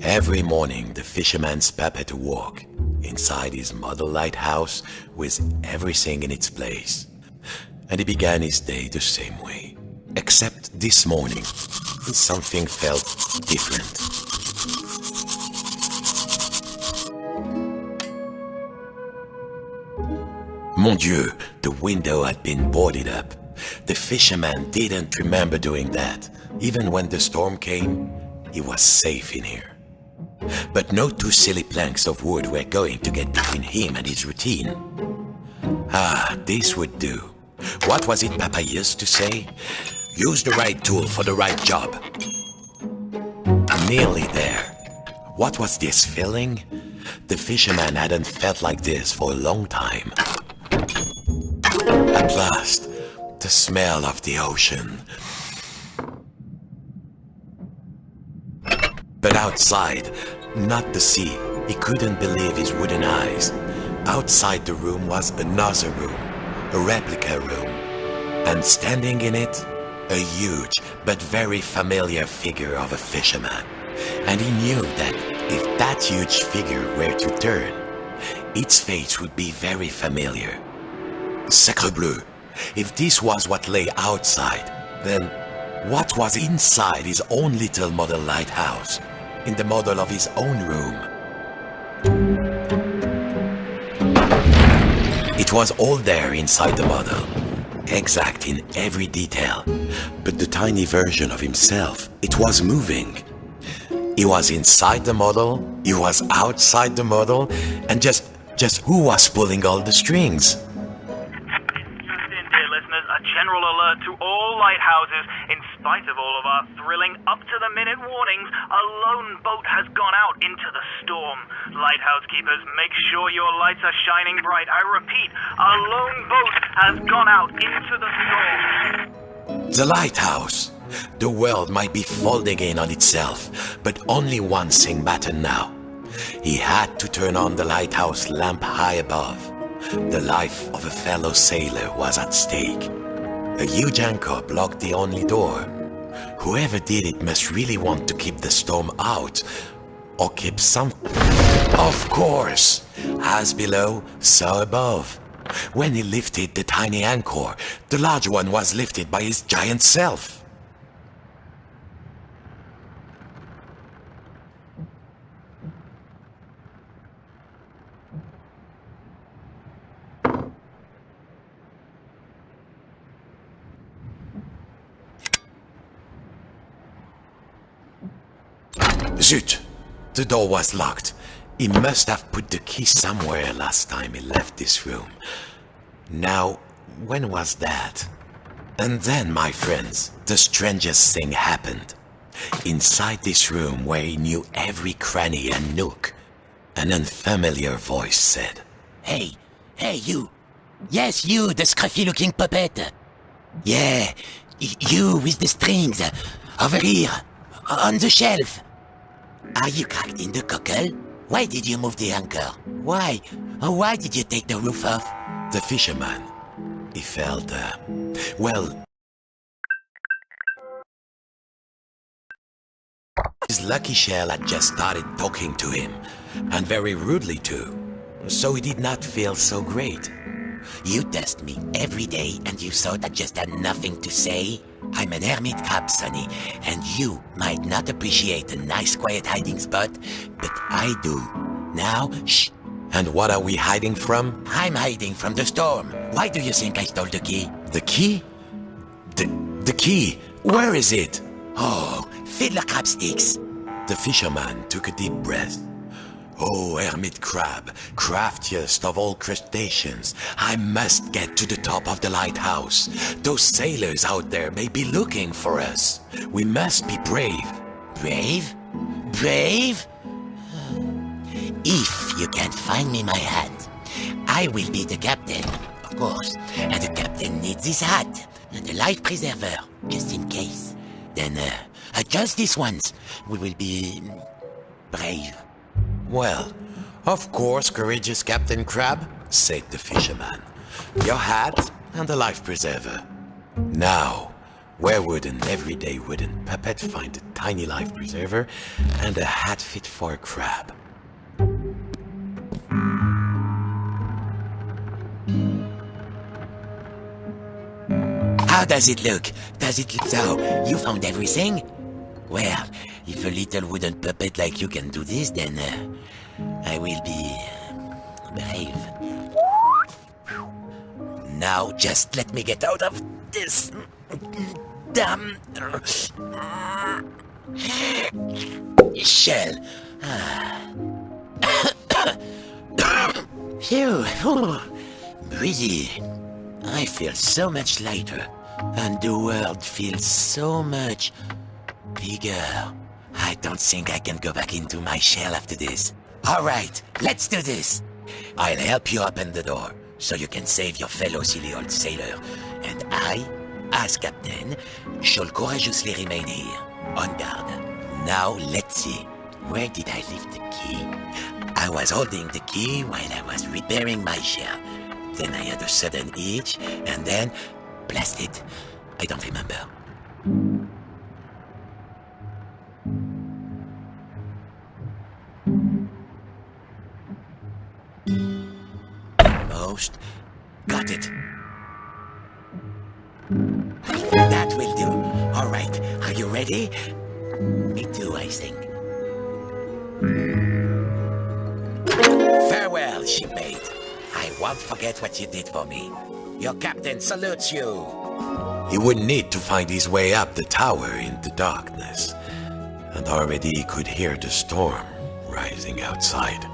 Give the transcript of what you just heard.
Every morning, the fisherman's puppet awoke inside his model lighthouse with everything in its place. And he began his day the same way. Except this morning, something felt different. Mon Dieu, the window had been boarded up. The fisherman didn't remember doing that. Even when the storm came, he was safe in here. But no two silly planks of wood were going to get between him and his routine. Ah, this would do. What was it Papa used to say? Use the right tool for the right job. Nearly there. What was this feeling? The fisherman hadn't felt like this for a long time. At last, the smell of the ocean. But outside, not the sea, he couldn't believe his wooden eyes. Outside the room was another room, a replica room, and standing in it, a huge but very familiar figure of a fisherman. And he knew that if that huge figure were to turn, its face would be very familiar. Sacre bleu! If this was what lay outside, then what was inside his own little model lighthouse, in the model of his own room? It was all there inside the model, exact in every detail, but the tiny version of himself, it was moving. He was inside the model, he was outside the model, and just who was pulling all the strings? General alert to all lighthouses. In spite of all of our thrilling up-to-the-minute warnings, a lone boat has gone out into the storm. Lighthouse keepers, make sure your lights are shining bright. I repeat, a lone boat has gone out into the storm. The lighthouse. The world might be folding in on itself, but only one thing mattered now. He had to turn on the lighthouse lamp high above. The life of a fellow sailor was at stake. A huge anchor blocked the only door. Whoever did it must really want to keep the storm out, or keep some... Of course! As below, so above. When he lifted the tiny anchor, the large one was lifted by his giant self. Zut! The door was locked. He must have put the key somewhere last time he left this room. Now, when was that? And then, my friends, the strangest thing happened. Inside this room where he knew every cranny and nook, an unfamiliar voice said, Hey, you. Yes, you, the scruffy-looking puppet. Yeah, you with the strings. Over here, on the shelf. Are you cracked in the cockle? Why did you move the anchor? Why? Why did you take the roof off? The fisherman, he felt, well... His lucky shell had just started talking to him, and very rudely too, so he did not feel so great. You test me every day and you thought I just had nothing to say? I'm an hermit crab, Sonny, and you might not appreciate a nice quiet hiding spot, but I do. Now, shh. And what are we hiding from? I'm hiding from the storm. Why do you think I stole the key? The key? The key? Where is it? Oh, fiddler crab sticks. The fisherman took a deep breath. Oh, hermit crab, craftiest of all crustaceans, I must get to the top of the lighthouse. Those sailors out there may be looking for us. We must be brave. Brave? Brave? If you can't find me my hat, I will be the captain, of course. And the captain needs his hat and a life preserver, just in case. Then, just this once, we will be brave. Well, of course, courageous Captain Crab, said the fisherman. Your hat, and a life preserver. Now, where would an everyday wooden puppet find a tiny life preserver and a hat fit for a crab? How does it look? Does it look so? You found everything? Well, if a little wooden puppet like you can do this, then I will be brave. Now just let me get out of this damn shell. Phew. Breezy. I feel so much lighter, and the world feels so much bigger. I don't think I can go back into my shell after this. All right, let's do this. I'll help you open the door, so you can save your fellow silly old sailor. And I, as captain, shall courageously remain here, on guard. Now, let's see. Where did I leave the key? I was holding the key while I was repairing my shell. Then I had a sudden itch, and then... blast it. I don't remember. Almost. Got it. That will do. All right. Are you ready? Me too, I think. Farewell, shipmate. I won't forget what you did for me. Your captain salutes you. He would need to find his way up the tower in the darkness, and already he could hear the storm rising outside.